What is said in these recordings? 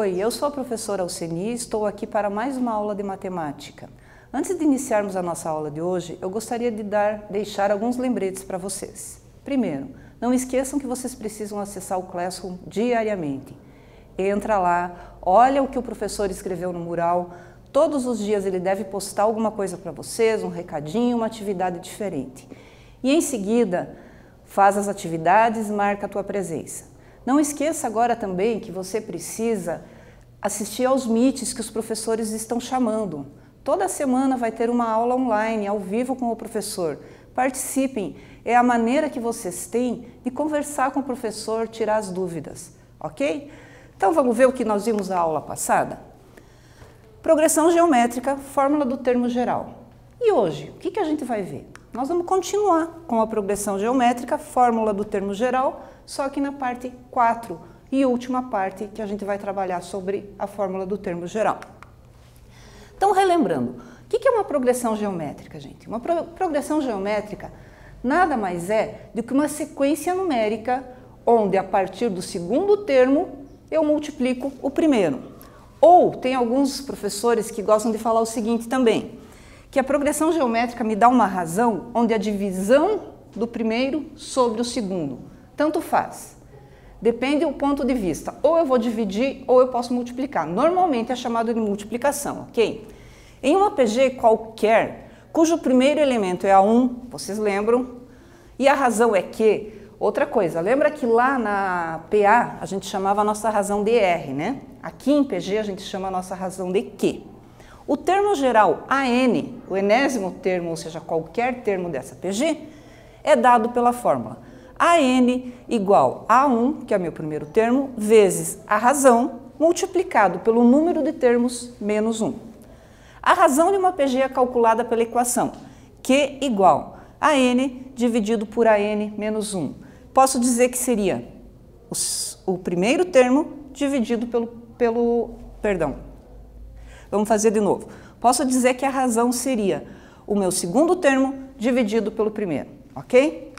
Oi, eu sou a professora Alceni e estou aqui para mais uma aula de matemática. Antes de iniciarmos a nossa aula de hoje, eu gostaria de deixar alguns lembretes para vocês. Primeiro, não esqueçam que vocês precisam acessar o Classroom diariamente. Entra lá, olha o que o professor escreveu no mural. Todos os dias ele deve postar alguma coisa para vocês, um recadinho, uma atividade diferente. E em seguida, faz as atividades e marca a tua presença. Não esqueça agora também que você precisa assistir aos meets que os professores estão chamando. Toda semana vai ter uma aula online, ao vivo com o professor. Participem, é a maneira que vocês têm de conversar com o professor, tirar as dúvidas, ok? Então vamos ver o que nós vimos na aula passada? Progressão geométrica, fórmula do termo geral. E hoje, o que a gente vai ver? Nós vamos continuar com a progressão geométrica, fórmula do termo geral, só que na parte 4 e última parte que a gente vai trabalhar sobre a fórmula do termo geral. Então, relembrando, o que é uma progressão geométrica, gente? Uma progressão geométrica nada mais é do que uma sequência numérica onde, a partir do segundo termo, eu multiplico o primeiro. Ou, tem alguns professores que gostam de falar o seguinte também, que a progressão geométrica me dá uma razão onde a divisão do primeiro sobre o segundo. Tanto faz. Depende do ponto de vista. Ou eu vou dividir ou eu posso multiplicar. Normalmente é chamado de multiplicação, ok? Em uma PG qualquer, cujo primeiro elemento é a 1, vocês lembram? E a razão é que, outra coisa, lembra que lá na PA a gente chamava a nossa razão de R, né? Aqui em PG a gente chama a nossa razão de Q. O termo geral AN, o enésimo termo, ou seja, qualquer termo dessa PG, é dado pela fórmula AN igual a 1, que é meu primeiro termo, vezes a razão, multiplicado pelo número de termos menos 1. A razão de uma PG é calculada pela equação Q igual a N dividido por AN menos 1. Posso dizer que seria o primeiro termo dividido perdão. Vamos fazer de novo. Posso dizer que a razão seria o meu segundo termo dividido pelo primeiro, ok?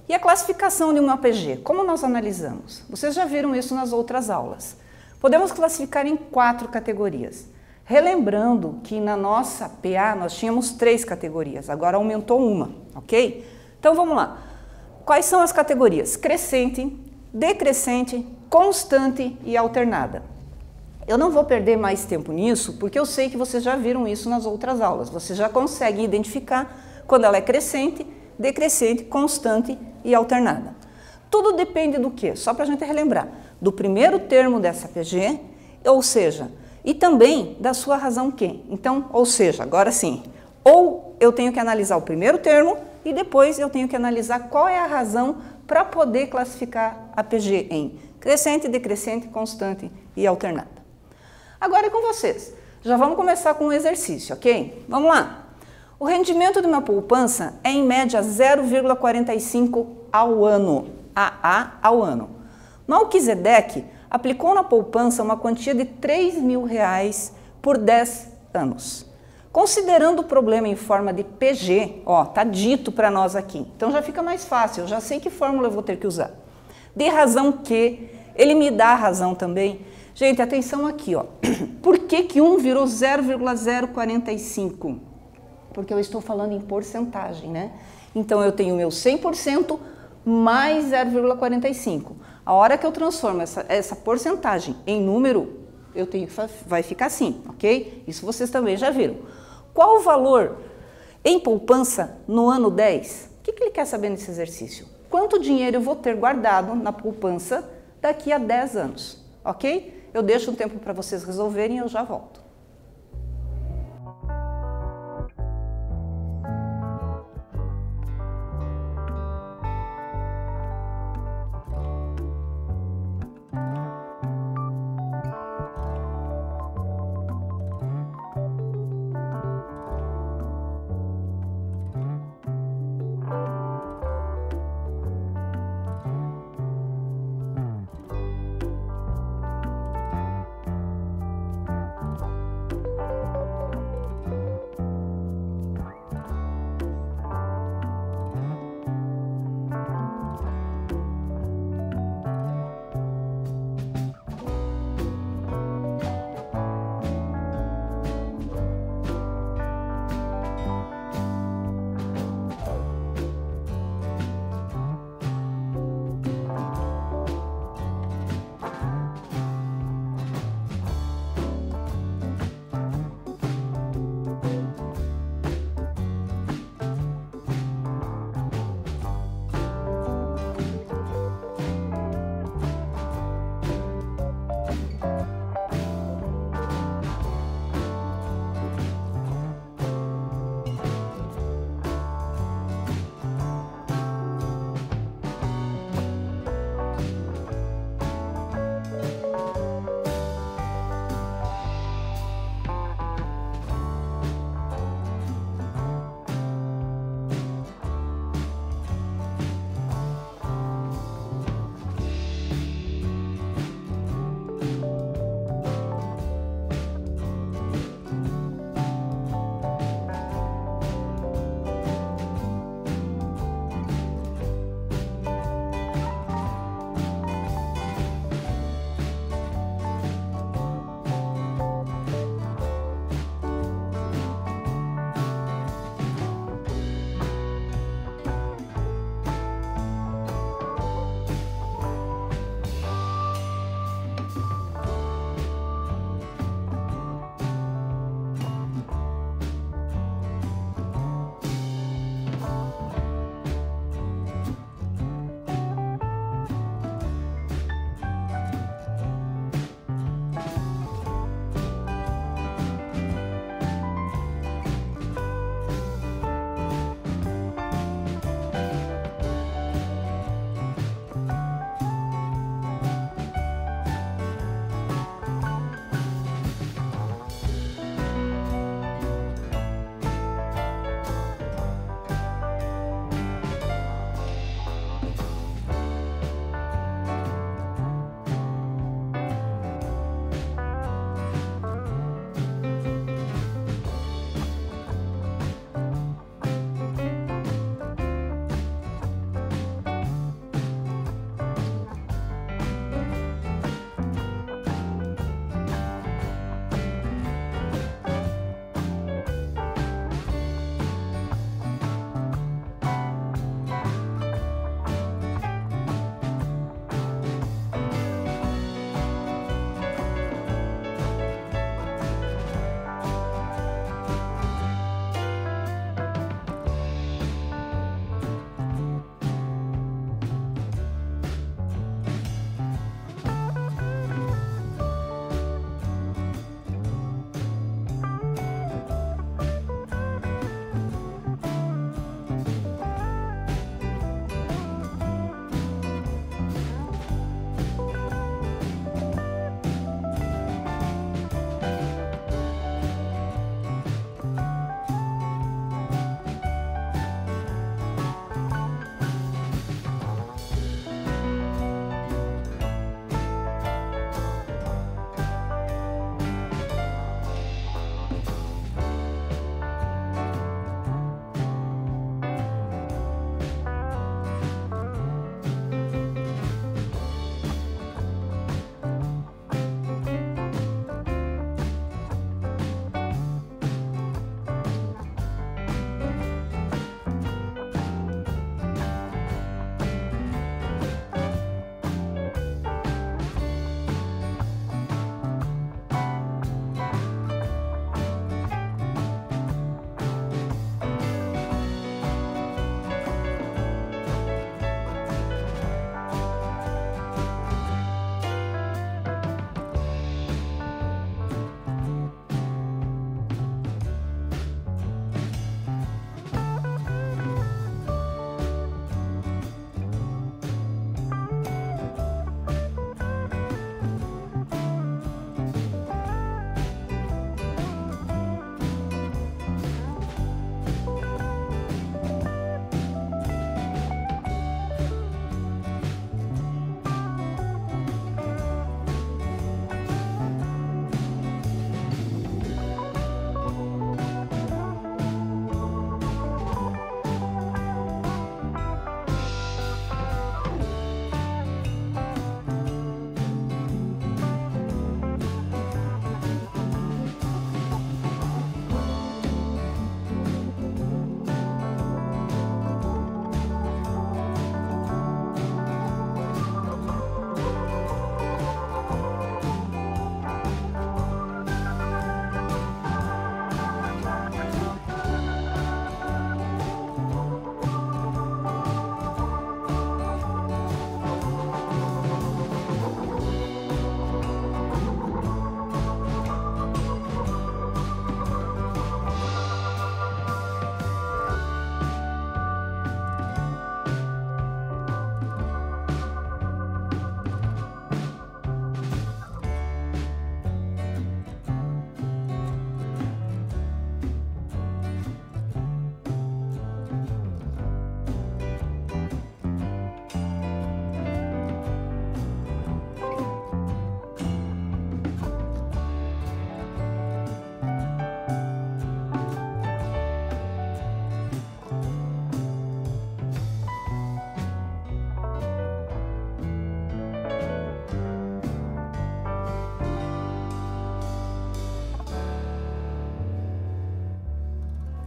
E a classificação de uma PG, como nós analisamos? Vocês já viram isso nas outras aulas. Podemos classificar em 4 categorias. Relembrando que na nossa PA nós tínhamos 3 categorias, agora aumentou uma, ok? Então vamos lá. Quais são as categorias? Crescente, decrescente, constante e alternada. Eu não vou perder mais tempo nisso, porque eu sei que vocês já viram isso nas outras aulas. Vocês já conseguem identificar quando ela é crescente, decrescente, constante e alternada. Tudo depende do quê? Só para a gente relembrar. Do primeiro termo dessa PG, ou seja, e também da sua razão Q. Então, ou seja, agora sim, ou eu tenho que analisar o primeiro termo e depois eu tenho que analisar qual é a razão para poder classificar a PG em crescente, decrescente, constante e alternada. Agora é com vocês. Já vamos começar com um exercício, ok? Vamos lá. O rendimento de uma poupança é em média 0,45 ao ano, AA ao ano. Melquisedeque aplicou na poupança uma quantia de R$3.000 por 10 anos. Considerando o problema em forma de PG, ó, tá dito para nós aqui, então já fica mais fácil, eu já sei que fórmula eu vou ter que usar. De razão que, ele me dá a razão também. Gente, atenção aqui, ó. Por que 1 virou 0,045? Porque eu estou falando em porcentagem, né? Então, eu tenho o meu 100% mais 0,45. A hora que eu transformo essa porcentagem em número, vai ficar assim, ok? Isso vocês também já viram. Qual o valor em poupança no ano 10? O que ele quer saber nesse exercício? Quanto dinheiro eu vou ter guardado na poupança daqui a 10 anos, ok? Eu deixo um tempo para vocês resolverem e eu já volto.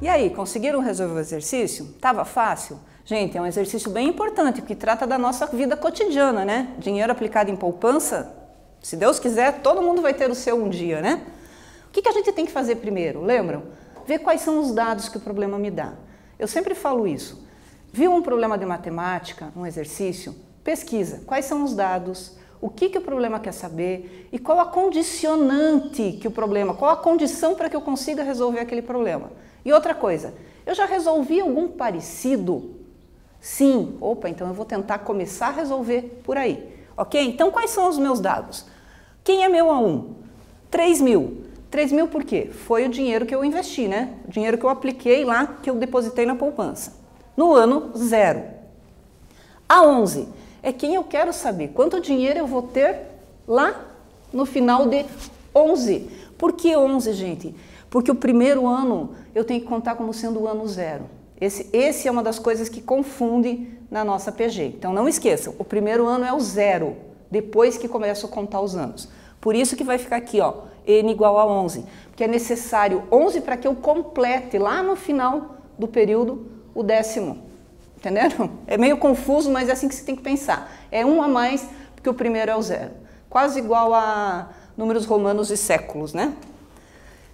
E aí, conseguiram resolver o exercício? Tava fácil? Gente, é um exercício bem importante, porque trata da nossa vida cotidiana, né? Dinheiro aplicado em poupança, se Deus quiser, todo mundo vai ter o seu um dia, né? O que a gente tem que fazer primeiro? Lembram? Ver quais são os dados que o problema me dá. Eu sempre falo isso. Viu um problema de matemática, um exercício? Pesquisa. Quais são os dados? O que o problema quer saber? E qual a condicionante que o problema, qual a condição para que eu consiga resolver aquele problema? E outra coisa, eu já resolvi algum parecido? Sim. Opa, então eu vou tentar começar a resolver por aí. Ok? Então quais são os meus dados? Quem é meu A1? 3 mil. 3 mil por quê? Foi o dinheiro que eu investi, né? O dinheiro que eu apliquei lá, que eu depositei na poupança. No ano 0. A11 é quem eu quero saber. Quanto dinheiro eu vou ter lá no final de 11. Por que 11, gente? Porque o primeiro ano eu tenho que contar como sendo o ano 0. Esse é uma das coisas que confunde na nossa PG. Então não esqueçam, o primeiro ano é o 0, depois que começo a contar os anos. Por isso que vai ficar aqui, ó, N igual a 11, porque é necessário 11 para que eu complete lá no final do período o 10º. Entenderam? É meio confuso, mas é assim que você tem que pensar. É um a mais, porque o primeiro é o 0. Quase igual a números romanos e séculos, né?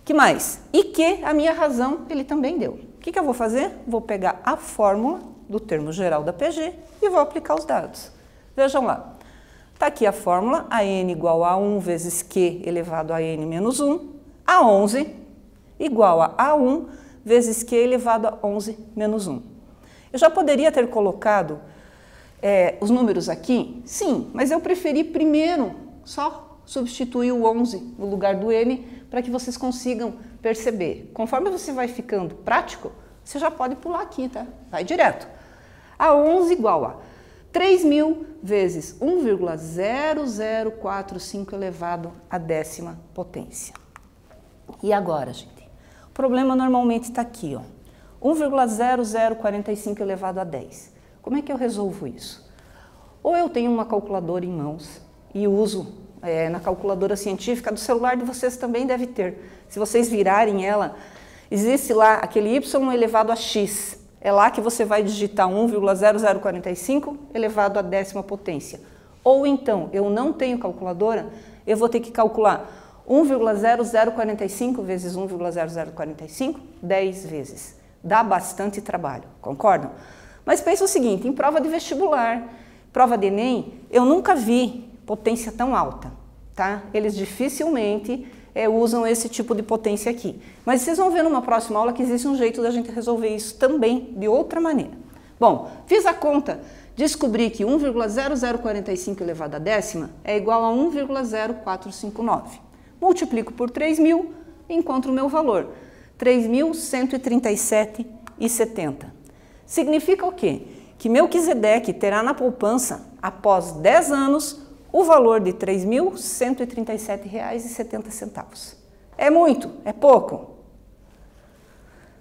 Que mais? E que a minha razão ele também deu. O que eu vou fazer? Vou pegar a fórmula do termo geral da PG e vou aplicar os dados. Vejam lá. Está aqui a fórmula, a n igual a 1 vezes q elevado a n menos 1, a 11 igual a A1 vezes q elevado a 11 menos 1. Eu já poderia ter colocado os números aqui? Sim, mas eu preferi primeiro só substituir o 11 no lugar do n para que vocês consigam perceber. Conforme você vai ficando prático, você já pode pular aqui, tá? Vai direto. A 11 igual a 3.000 vezes 1,0045 elevado à 10ª potência. E agora, gente? O problema normalmente está aqui, ó. 1,0045 elevado a 10. Como é que eu resolvo isso? Ou eu tenho uma calculadora em mãos e uso na calculadora científica do celular de vocês também deve ter. Se vocês virarem ela, existe lá aquele y elevado a x. É lá que você vai digitar 1,0045 elevado à 10ª potência. Ou então, eu não tenho calculadora, eu vou ter que calcular 1,0045 vezes 1,0045, 10 vezes. Dá bastante trabalho, concordam? Mas pensa o seguinte, em prova de vestibular, prova de Enem, eu nunca vi potência tão alta, tá? Eles dificilmente usam esse tipo de potência aqui. Mas vocês vão ver numa próxima aula que existe um jeito da gente resolver isso também de outra maneira. Bom, fiz a conta, descobri que 1,0045 elevado à 10ª é igual a 1,0459. Multiplico por 3.000 e encontro o meu valor, 3.137,70. Significa o quê? Que Melquisedeque terá na poupança, após 10 anos, o valor de R$ 3.137,70. É muito? É pouco?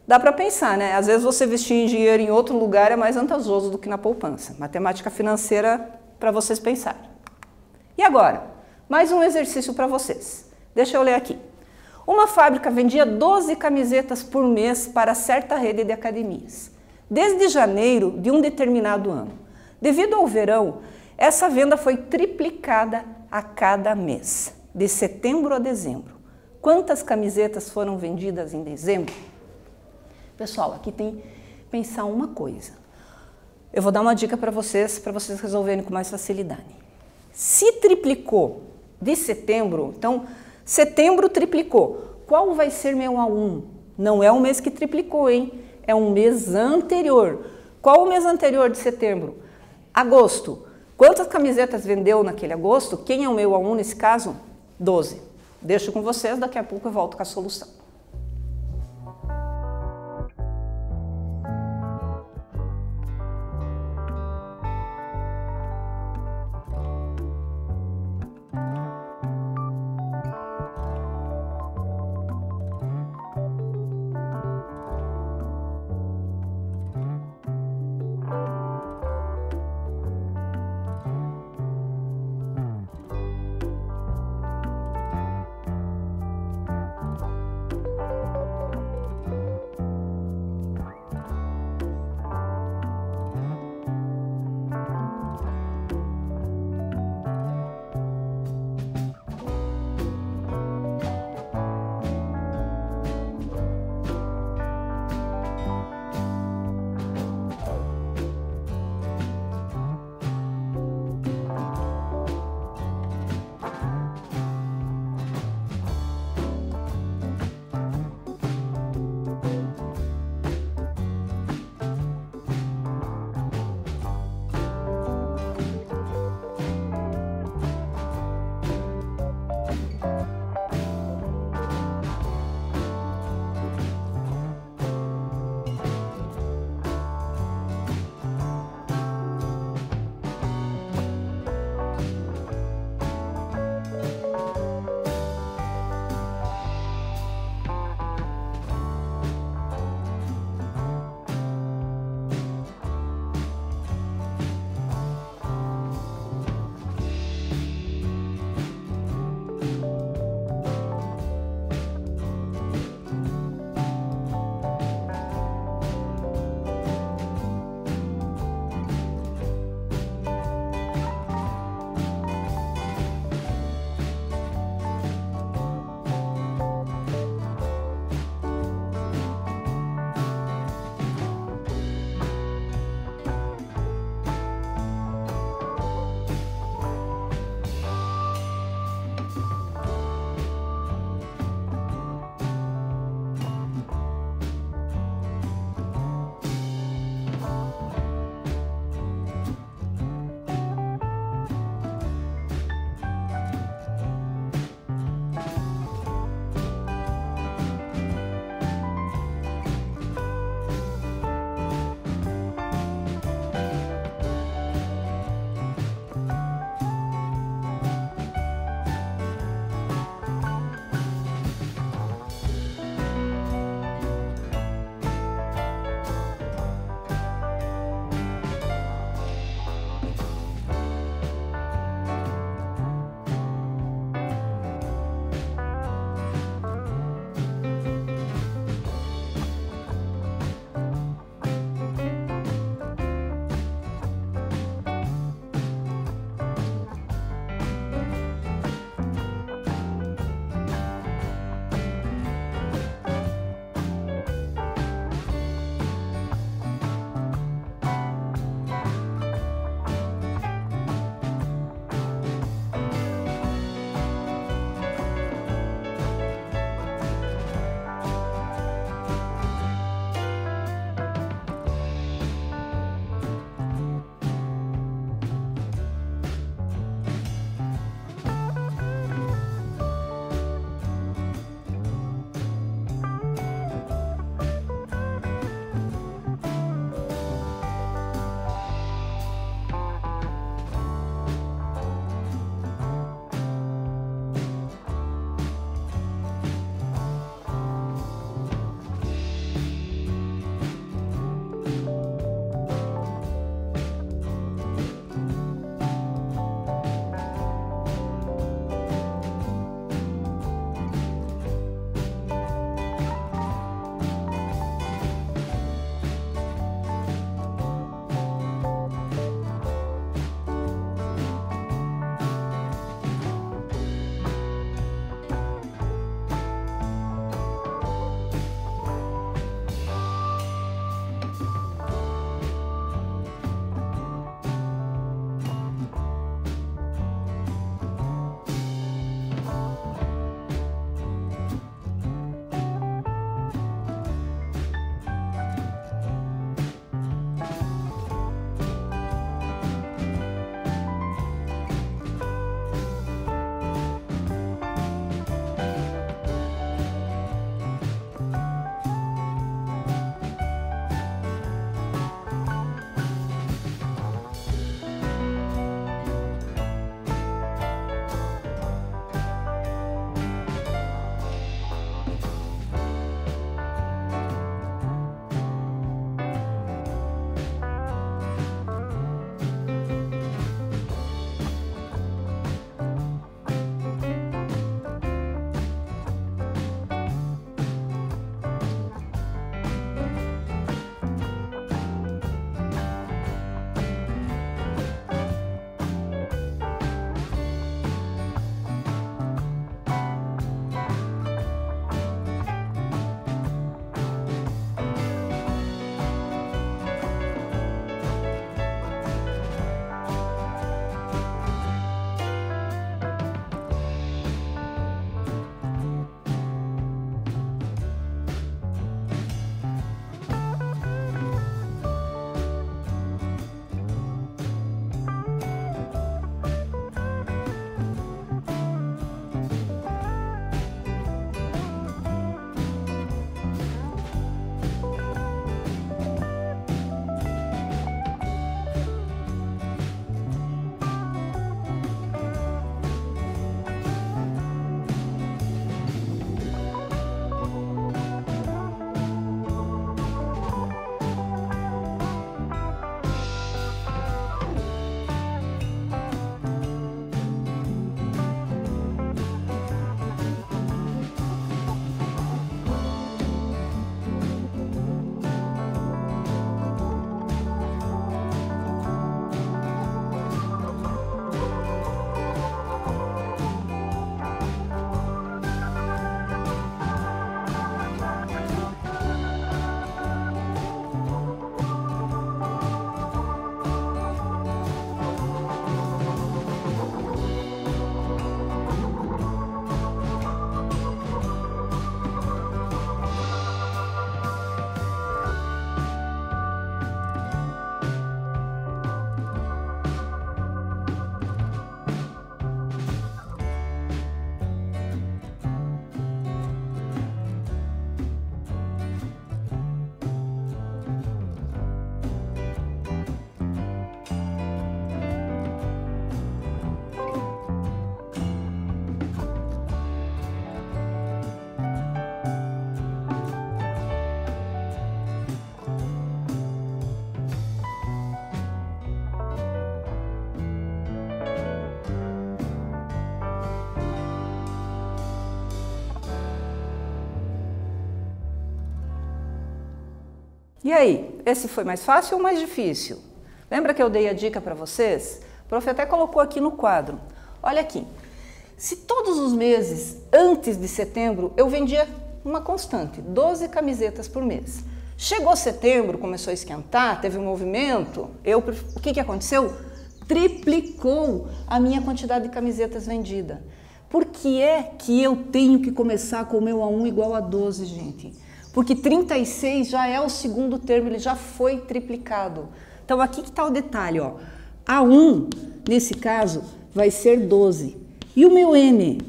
Dá para pensar, né? Às vezes você investir dinheiro em outro lugar é mais vantajoso do que na poupança. Matemática financeira para vocês pensarem. E agora? Mais um exercício para vocês. Deixa eu ler aqui. Uma fábrica vendia 12 camisetas por mês para certa rede de academias, desde janeiro de um determinado ano. Devido ao verão, essa venda foi triplicada a cada mês, de setembro a dezembro. Quantas camisetas foram vendidas em dezembro? Pessoal, aqui tem que pensar uma coisa. Eu vou dar uma dica para vocês resolverem com mais facilidade. Se triplicou de setembro, então setembro triplicou. Qual vai ser meu A1? Não é o mês que triplicou, hein? É um mês anterior. Qual o mês anterior de setembro? Agosto. Quantas camisetas vendeu naquele agosto? Quem é o meu A1 nesse caso? 12. Deixo com vocês, daqui a pouco eu volto com a solução. E aí, esse foi mais fácil ou mais difícil? Lembra que eu dei a dica para vocês? O prof até colocou aqui no quadro. Olha aqui, se todos os meses antes de setembro eu vendia uma constante, 12 camisetas por mês. Chegou setembro, começou a esquentar, teve um movimento, o que aconteceu? Triplicou a minha quantidade de camisetas vendida. Por que é que eu tenho que começar com o meu A1 igual a 12, gente? Porque 36 já é o segundo termo, ele já foi triplicado. Então aqui que está o detalhe, ó. A1, nesse caso, vai ser 12. E o meu N?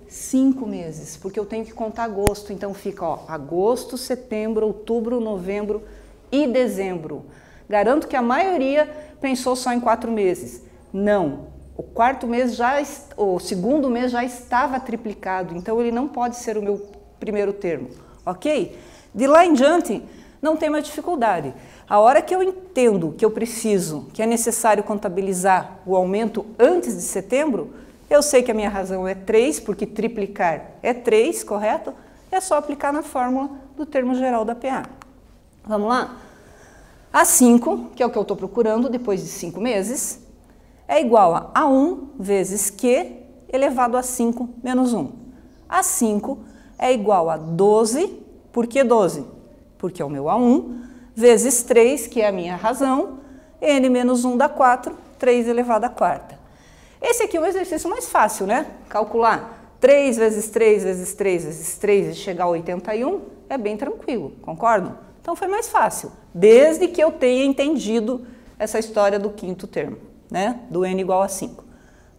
5 meses, porque eu tenho que contar agosto. Então fica, ó, agosto, setembro, outubro, novembro e dezembro. Garanto que a maioria pensou só em 4 meses. Não. O segundo mês já estava triplicado, então ele não pode ser o meu primeiro termo, ok? De lá em diante, não tem mais dificuldade. A hora que eu entendo que eu preciso, que é necessário contabilizar o aumento antes de setembro, eu sei que a minha razão é 3, porque triplicar é 3, correto? É só aplicar na fórmula do termo geral da PA. Vamos lá? A5, que é o que eu estou procurando depois de 5 meses, é igual a A1 vezes Q elevado a 5 menos 1. A5 é igual a 12, por que 12? Porque é o meu A1, vezes 3, que é a minha razão, N menos 1 dá 4, 3 elevado à quarta. Esse aqui é o exercício mais fácil, né? Calcular 3 vezes 3 vezes 3 vezes 3 e chegar a 81 é bem tranquilo, concordam? Então foi mais fácil, desde que eu tenha entendido essa história do quinto termo, né? Do N igual a 5.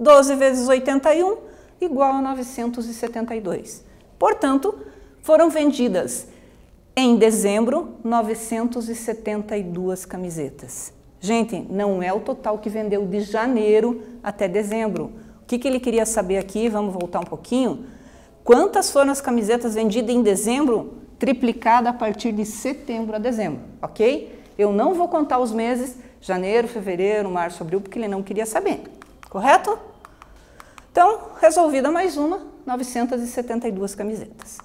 12 vezes 81 igual a 972. Portanto, foram vendidas em dezembro 972 camisetas. Gente, não é o total que vendeu de janeiro até dezembro. O que ele queria saber aqui, vamos voltar um pouquinho, quantas foram as camisetas vendidas em dezembro, triplicada a partir de setembro a dezembro, ok? Eu não vou contar os meses, janeiro, fevereiro, março, abril, porque ele não queria saber, correto? Então, resolvida mais uma, 972 camisetas.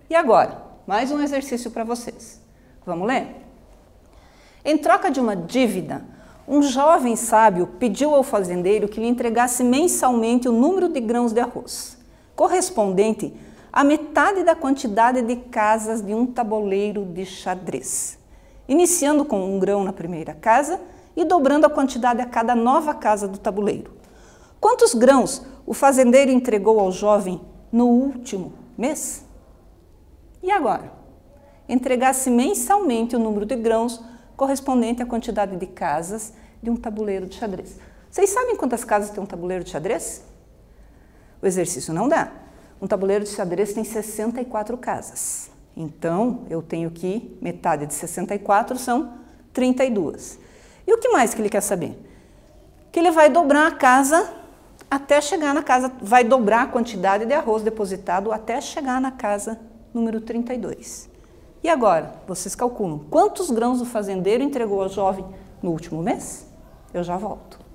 E agora, mais um exercício para vocês. Vamos ler? Em troca de uma dívida, um jovem sábio pediu ao fazendeiro que lhe entregasse mensalmente o número de grãos de arroz, correspondente à metade da quantidade de casas de um tabuleiro de xadrez, iniciando com um grão na primeira casa e dobrando a quantidade a cada nova casa do tabuleiro. Quantos grãos o fazendeiro entregou ao jovem no último mês? E agora? Entregasse mensalmente o número de grãos correspondente à quantidade de casas de um tabuleiro de xadrez. Vocês sabem quantas casas tem um tabuleiro de xadrez? O exercício não dá. Um tabuleiro de xadrez tem 64 casas. Então, eu tenho que metade de 64 são 32. E o que mais que ele quer saber? Que ele vai dobrar a casa até chegar na casa, vai dobrar a quantidade de arroz depositado até chegar na casa número 32. E agora, vocês calculam quantos grãos o fazendeiro entregou ao jovem no último mês? Eu já volto.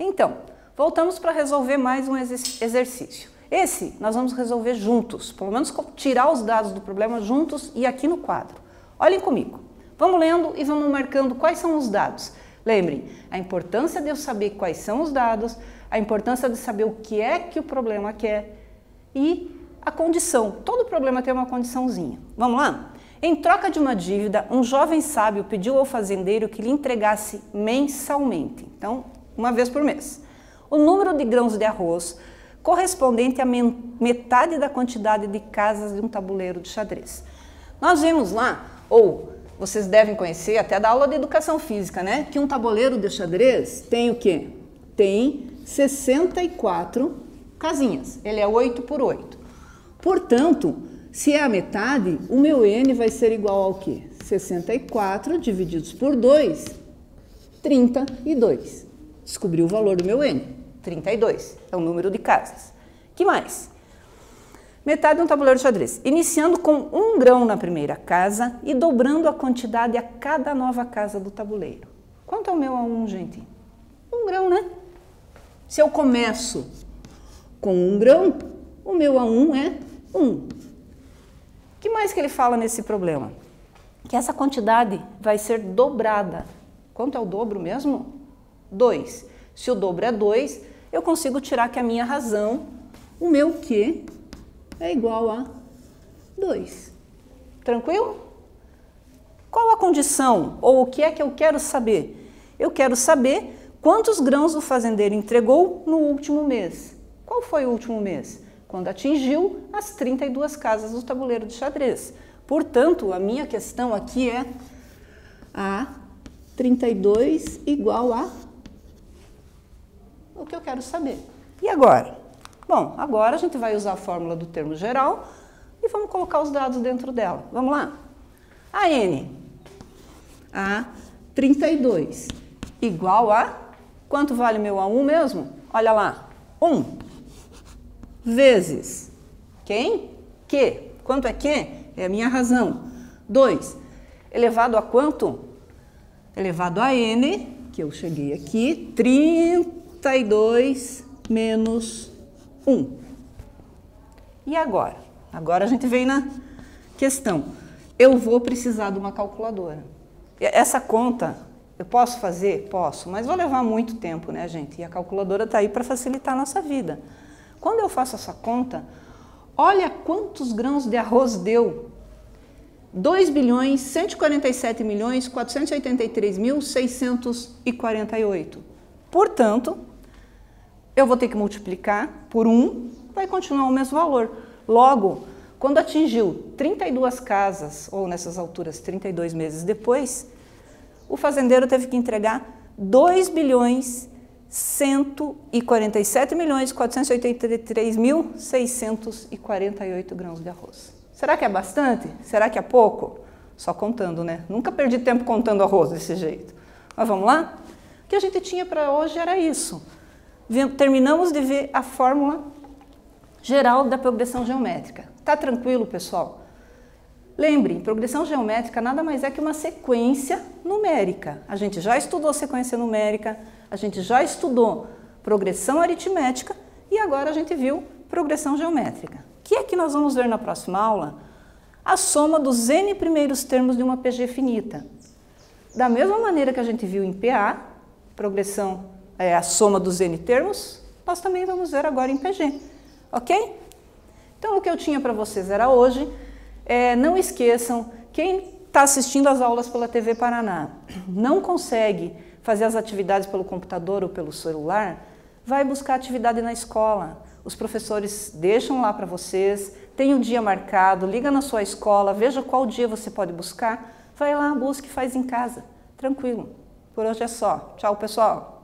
Então, voltamos para resolver mais um exercício. Esse nós vamos resolver juntos, pelo menos tirar os dados do problema juntos e aqui no quadro. Olhem comigo. Vamos lendo e vamos marcando quais são os dados. Lembrem, a importância de eu saber quais são os dados, a importância de saber o que é que o problema quer e a condição. Todo problema tem uma condiçãozinha. Vamos lá? Em troca de uma dívida, um jovem sábio pediu ao fazendeiro que lhe entregasse mensalmente, então, uma vez por mês, o número de grãos de arroz correspondente à metade da quantidade de casas de um tabuleiro de xadrez. Nós vimos lá, ou vocês devem conhecer até da aula de educação física, né? Que um tabuleiro de xadrez tem o quê? Tem 64 casinhas. Ele é 8 por 8. Portanto, se é a metade, o meu N vai ser igual ao quê? 64 divididos por 2, 32. Descobri o valor do meu N. 32 é o número de casas. Que mais? Metade de um tabuleiro de xadrez. Iniciando com 1 grão na primeira casa e dobrando a quantidade a cada nova casa do tabuleiro. Quanto é o meu A1, gente? 1 grão, né? Se eu começo com 1 grão, o meu A1 é 1. O que mais que ele fala nesse problema? Que essa quantidade vai ser dobrada. Quanto é o dobro mesmo? 2. Se o dobro é 2, eu consigo tirar que a minha razão, o meu Q, é igual a 2. Tranquilo? Qual a condição? Ou o que é que eu quero saber? Eu quero saber quantos grãos o fazendeiro entregou no último mês. Qual foi o último mês? Quando atingiu as 32 casas do tabuleiro de xadrez. Portanto, a minha questão aqui é a 32 igual a o que eu quero saber. E agora? Bom, agora a gente vai usar a fórmula do termo geral e vamos colocar os dados dentro dela. Vamos lá? A N, a 32, igual a, quanto vale meu A1 mesmo? Olha lá, 1, vezes, quem? Q. Quanto é Q? É a minha razão. 2, elevado a quanto? Elevado a N, que eu cheguei aqui, 32 menos 1. E agora? Agora a gente vem na questão. Eu vou precisar de uma calculadora. Essa conta, eu posso fazer? Posso, mas vai levar muito tempo, né, gente? E a calculadora está aí para facilitar a nossa vida. Quando eu faço essa conta, olha quantos grãos de arroz deu. 2.147.483.648. Portanto, eu vou ter que multiplicar por 1, vai continuar o mesmo valor. Logo, quando atingiu 32 casas, ou nessas alturas 32 meses depois, o fazendeiro teve que entregar 2.147.483.648 grãos de arroz. Será que é bastante? Será que é pouco? Só contando, né? Nunca perdi tempo contando arroz desse jeito. Mas vamos lá? O que a gente tinha para hoje era isso. Terminamos de ver a fórmula geral da progressão geométrica. Tá tranquilo, pessoal? Lembrem, progressão geométrica nada mais é que uma sequência numérica. A gente já estudou sequência numérica, a gente já estudou progressão aritmética e agora a gente viu progressão geométrica. O que é que nós vamos ver na próxima aula? A soma dos n primeiros termos de uma PG finita. Da mesma maneira que a gente viu em PA, progressão é a soma dos n termos, nós também vamos ver agora em PG, ok? Então, o que eu tinha para vocês era hoje. Não esqueçam, quem está assistindo às aulas pela TV Paraná, não consegue fazer as atividades pelo computador ou pelo celular, vai buscar atividade na escola. Os professores deixam lá para vocês, tem um dia marcado, liga na sua escola, veja qual dia você pode buscar, vai lá, busque e faz em casa. Tranquilo. Por hoje é só. Tchau, pessoal.